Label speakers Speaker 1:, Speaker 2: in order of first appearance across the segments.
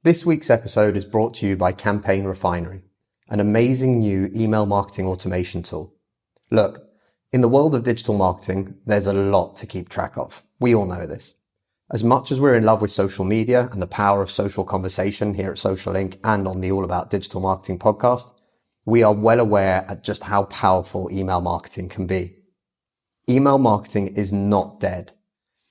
Speaker 1: This week's episode is brought to you by Campaign Refinery, an amazing new email marketing automation tool. Look, in the world of digital marketing, there's a lot to keep track of. We all know this. As much as we're in love with social media and the power of social conversation here at Social Inc. and on the All About Digital Marketing podcast, we are well aware at just how powerful email marketing can be. Email marketing is not dead.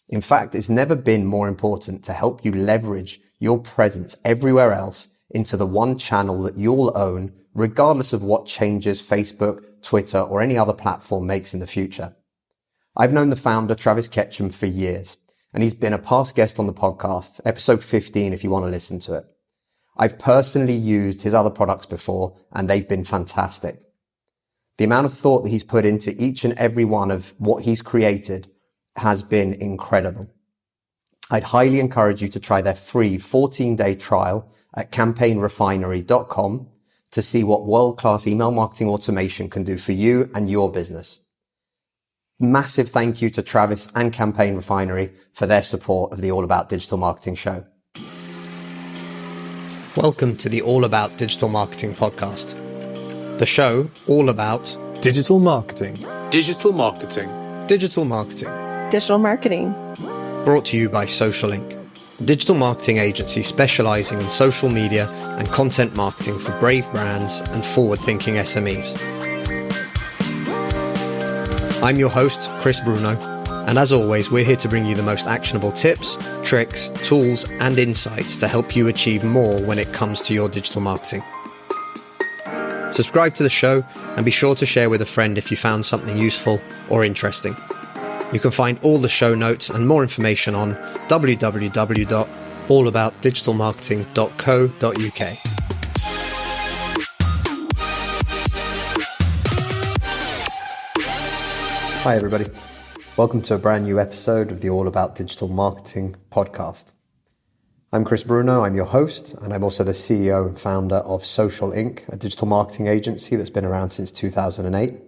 Speaker 1: In fact, it's never been more important to help you leverage your presence everywhere else into the one channel that you'll own, regardless of what changes Facebook, Twitter, or any other platform makes in the future. I've known the founder, Travis Ketchum, for years, and he's been a past guest on the podcast, episode 15 if you want to listen to it. I've personally used his other products before, and they've been fantastic. The amount of thought that he's put into each and every one of what he's created has been incredible. I'd highly encourage you to try their free 14-day trial at campaignrefinery.com to see what world-class email marketing automation can do for you and your business. Massive thank you to Travis and Campaign Refinery for their support of the All About Digital Marketing show. Welcome to the All About Digital Marketing podcast. The show all about
Speaker 2: digital marketing.
Speaker 3: Digital marketing.
Speaker 1: Digital marketing.
Speaker 4: Digital marketing.
Speaker 1: Brought to you by Social Inc., a digital marketing agency specializing in social media and content marketing for brave brands and forward-thinking SMEs. I'm your host, Chris Bruno, and as always, we're here to bring you the most actionable tips, tricks, tools, and insights to help you achieve more when it comes to your digital marketing. Subscribe to the show and be sure to share with a friend if you found something useful or interesting. You can find all the show notes and more information on www.allaboutdigitalmarketing.co.uk. Hi everybody, welcome to a brand new episode of the All About Digital Marketing podcast. I'm Chris Bruno, I'm your host, and I'm also the CEO and founder of Social Inc., a digital marketing agency that's been around since 2008.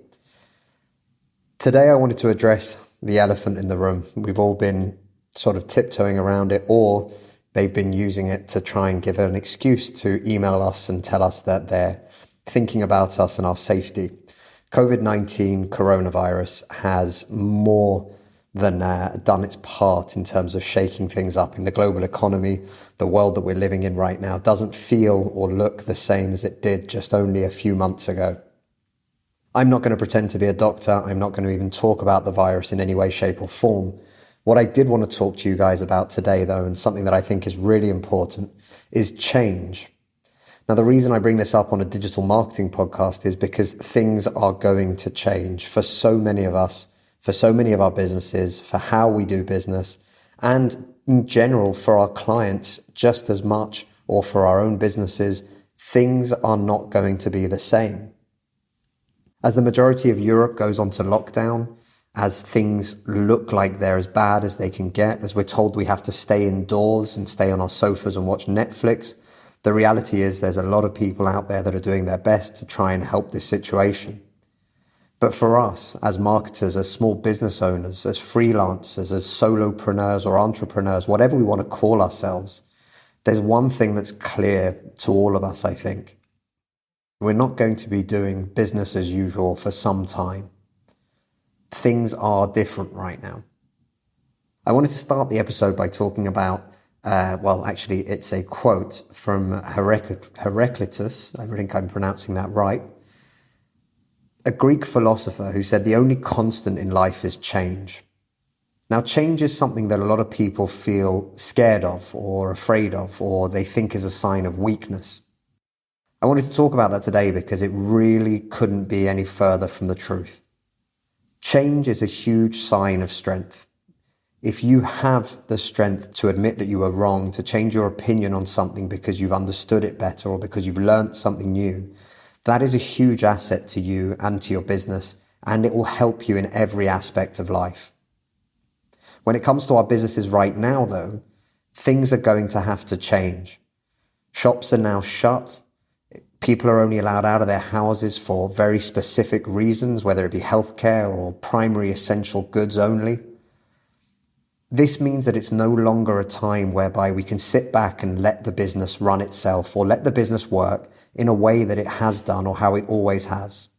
Speaker 1: Today I wanted to address the elephant in the room. We've all been sort of tiptoeing around it, or they've been using it to try and give an excuse to email us and tell us that they're thinking about us and our safety. COVID-19 coronavirus has more than done its part in terms of shaking things up in the global economy. The world that we're living in right now doesn't feel or look the same as it did just only a few months ago. I'm not going to pretend to be a doctor. I'm not going to even talk about the virus in any way, shape or form. What I did want to talk to you guys about today, though, and something that I think is really important, is change. Now, the reason I bring this up on a digital marketing podcast is because things are going to change for so many of us, for so many of our businesses, for how we do business, and in general for our clients just as much, or for our own businesses. Things are not going to be the same. As the majority of Europe goes onto lockdown, as things look like they're as bad as they can get, as we're told we have to stay indoors and stay on our sofas and watch Netflix, the reality is there's a lot of people out there that are doing their best to try and help this situation. But for us, as marketers, as small business owners, as freelancers, as solopreneurs or entrepreneurs, whatever we want to call ourselves, there's one thing that's clear to all of us, I think. We're not going to be doing business as usual for some time. Things are different right now. I wanted to start the episode by talking about, it's a quote from Heraclitus, I think I'm pronouncing that right, a Greek philosopher who said the only constant in life is change. Now, change is something that a lot of people feel scared of or afraid of, or they think is a sign of weakness. I wanted to talk about that today because it really couldn't be any further from the truth. Change is a huge sign of strength. If you have the strength to admit that you were wrong, to change your opinion on something because you've understood it better or because you've learned something new, that is a huge asset to you and to your business, and it will help you in every aspect of life. When it comes to our businesses right now, though, things are going to have to change. Shops are now shut. People are only allowed out of their houses for very specific reasons, whether it be healthcare or primary essential goods only. This means that it's no longer a time whereby we can sit back and let the business run itself or let the business work in a way that it has done or how it always has.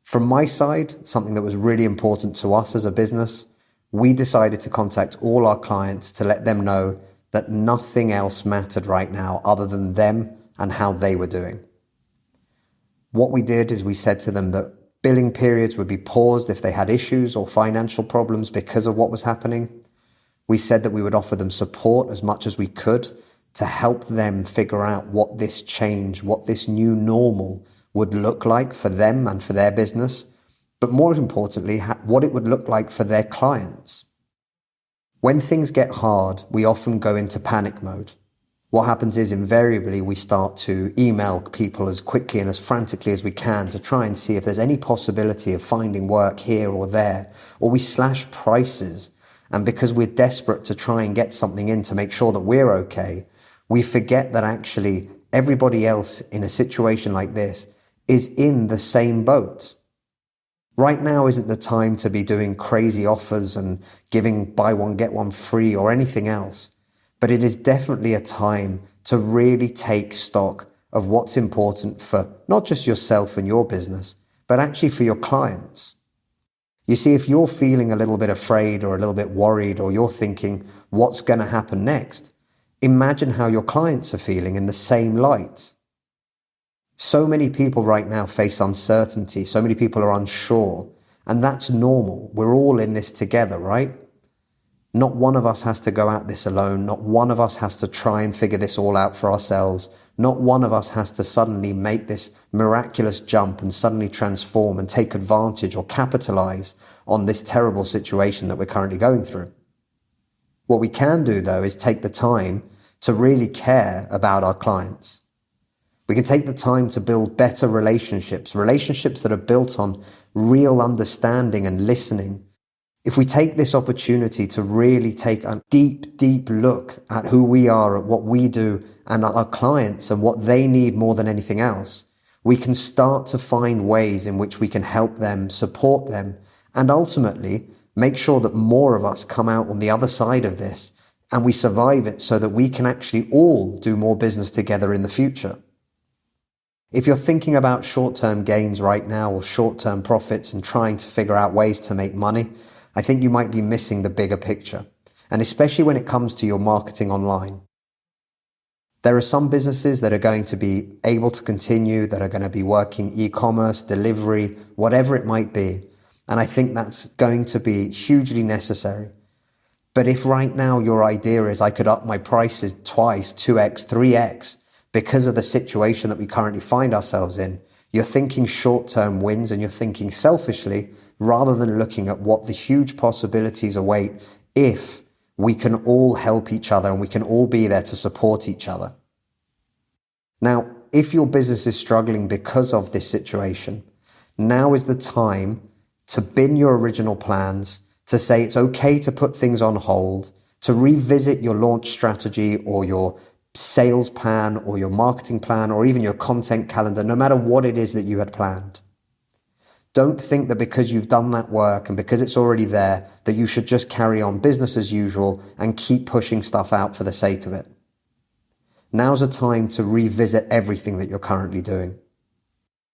Speaker 1: From my side, something that was really important to us as a business, we decided to contact all our clients to let them know that nothing else mattered right now other than them and how they were doing. What we did is we said to them that billing periods would be paused if they had issues or financial problems because of what was happening. We said that we would offer them support as much as we could to help them figure out what this change, what this new normal would look like for them and for their business, but more importantly, what it would look like for their clients. When things get hard, we often go into panic mode. What happens is invariably we start to email people as quickly and as frantically as we can to try and see if there's any possibility of finding work here or there, or we slash prices. And because we're desperate to try and get something in to make sure that we're okay, we forget that actually everybody else in a situation like this is in the same boat. Right now isn't the time to be doing crazy offers and giving buy one, get one free or anything else. But it is definitely a time to really take stock of what's important for not just yourself and your business, but actually for your clients. You see, if you're feeling a little bit afraid or a little bit worried, or you're thinking, what's going to happen next? Imagine how your clients are feeling in the same light. So many people right now face uncertainty. So many people are unsure. And that's normal. We're all in this together, right? Not one of us has to go at this alone. Not one of us has to try and figure this all out for ourselves. Not one of us has to suddenly make this miraculous jump and suddenly transform and take advantage or capitalize on this terrible situation that we're currently going through. What we can do, though, is take the time to really care about our clients. We can take the time to build better relationships that are built on real understanding and listening. If we take this opportunity to really take a deep, deep look at who we are, at what we do, and at our clients and what they need more than anything else, we can start to find ways in which we can help them, support them, and ultimately make sure that more of us come out on the other side of this and we survive it so that we can actually all do more business together in the future. If you're thinking about short-term gains right now or short-term profits and trying to figure out ways to make money, I think you might be missing the bigger picture, and especially when it comes to your marketing online. There are some businesses that are going to be able to continue, that are going to be working e-commerce, delivery, whatever it might be, and I think that's going to be hugely necessary. But if right now your idea is I could up my prices twice, 2x, 3x, because of the situation that we currently find ourselves in, you're thinking short-term wins and you're thinking selfishly rather than looking at what the huge possibilities await if we can all help each other and we can all be there to support each other. Now, if your business is struggling because of this situation, now is the time to bin your original plans, to say it's okay to put things on hold, to revisit your launch strategy or your sales plan or your marketing plan or even your content calendar, no matter what it is that you had planned. Don't think that because you've done that work and because it's already there, that you should just carry on business as usual and keep pushing stuff out for the sake of it. Now's a time to revisit everything that you're currently doing.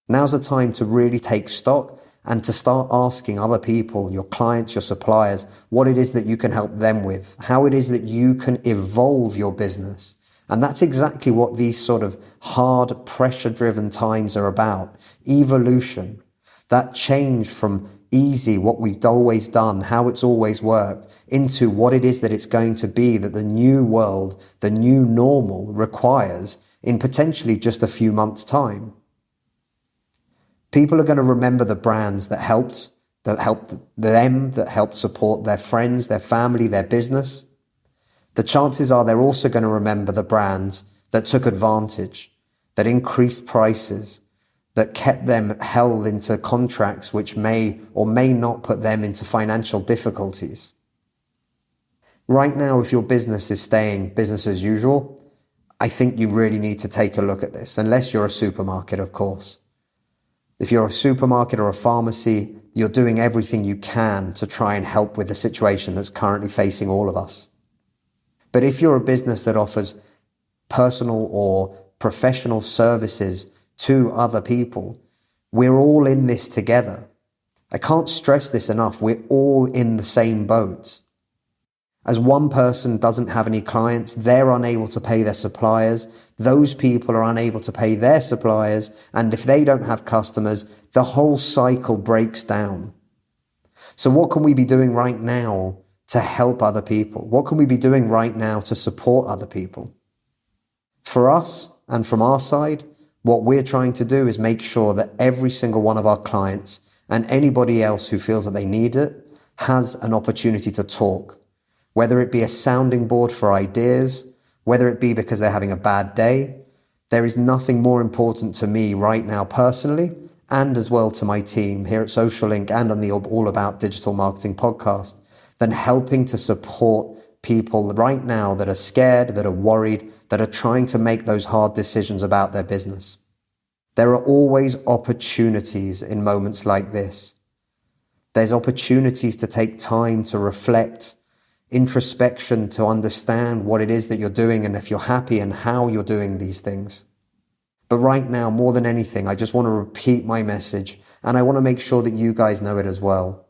Speaker 1: Now's a time to really take stock and to start asking other people, your clients, your suppliers, what it is that you can help them with, how it is that you can evolve your business. And that's exactly what these sort of hard, pressure-driven times are about. Evolution. That change from easy, what we've always done, how it's always worked, into what it is that it's going to be that the new world, the new normal requires in potentially just a few months' time. People are going to remember the brands that helped them, that helped support their friends, their family, their business. The chances are they're also going to remember the brands that took advantage, that increased prices, that kept them held into contracts which may or may not put them into financial difficulties. Right now, if your business is staying business as usual, I think you really need to take a look at this, unless you're a supermarket, of course. If you're a supermarket or a pharmacy, you're doing everything you can to try and help with the situation that's currently facing all of us. But if you're a business that offers personal or professional services to other people, we're all in this together. I can't stress this enough. We're all in the same boat. As one person doesn't have any clients, they're unable to pay their suppliers. Those people are unable to pay their suppliers. And if they don't have customers, the whole cycle breaks down. So what can we be doing right now to help other people? What can we be doing right now to support other people? For us and from our side, what we're trying to do is make sure that every single one of our clients and anybody else who feels that they need it has an opportunity to talk. Whether it be a sounding board for ideas, whether it be because they're having a bad day, there is nothing more important to me right now personally, and as well to my team here at Social Inc. and on the All About Digital Marketing podcast, than helping to support people right now that are scared, that are worried, that are trying to make those hard decisions about their business. There are always opportunities in moments like this. There's opportunities to take time to reflect, introspection, to understand what it is that you're doing and if you're happy and how you're doing these things. But right now, more than anything, I just want to repeat my message, and I want to make sure that you guys know it as well.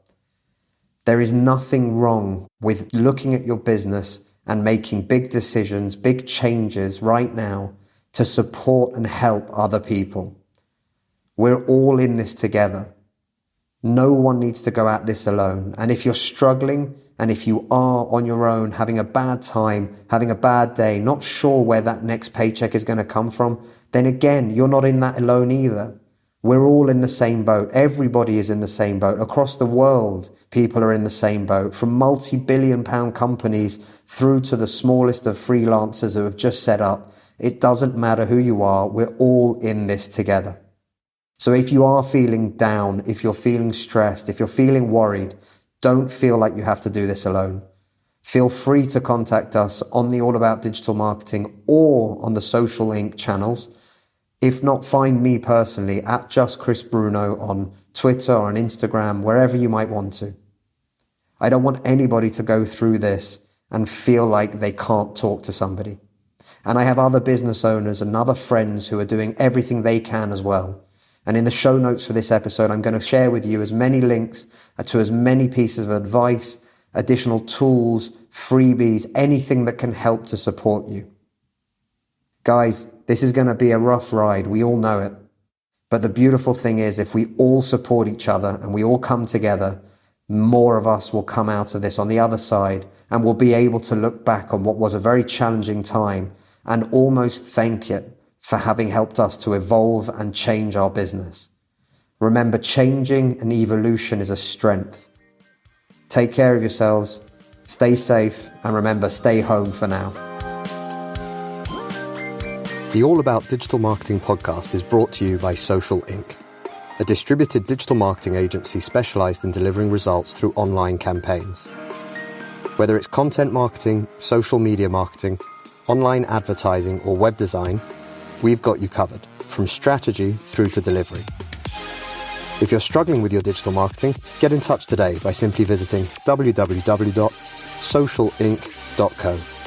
Speaker 1: There is nothing wrong with looking at your business and making big decisions, big changes right now to support and help other people. We're all in this together. No one needs to go at this alone. And if you're struggling, and if you are on your own, having a bad time, having a bad day, not sure where that next paycheck is going to come from, then again, you're not in that alone either. We're all in the same boat. Everybody is in the same boat. Across the world, people are in the same boat, from multi-billion-pound companies through to the smallest of freelancers who have just set up. It doesn't matter who you are. We're all in this together. So if you are feeling down, if you're feeling stressed, if you're feeling worried, don't feel like you have to do this alone. Feel free to contact us on the All About Digital Marketing or on the Social Inc. channels. If not, find me personally at Just Chris Bruno on Twitter or on Instagram, wherever you might want to. I don't want anybody to go through this and feel like they can't talk to somebody. And I have other business owners and other friends who are doing everything they can as well. And in the show notes for this episode, I'm going to share with you as many links to as many pieces of advice, additional tools, freebies, anything that can help to support you. Guys, this is going to be a rough ride. We all know it. But the beautiful thing is, if we all support each other and we all come together, more of us will come out of this on the other side and we'll be able to look back on what was a very challenging time and almost thank it for having helped us to evolve and change our business. Remember, changing and evolution is a strength. Take care of yourselves, stay safe, and remember, stay home for now. The All About Digital Marketing podcast is brought to you by Social Inc., a distributed digital marketing agency specialized in delivering results through online campaigns. Whether it's content marketing, social media marketing, online advertising, or web design, we've got you covered, from strategy through to delivery. If you're struggling with your digital marketing, get in touch today by simply visiting www.socialinc.co.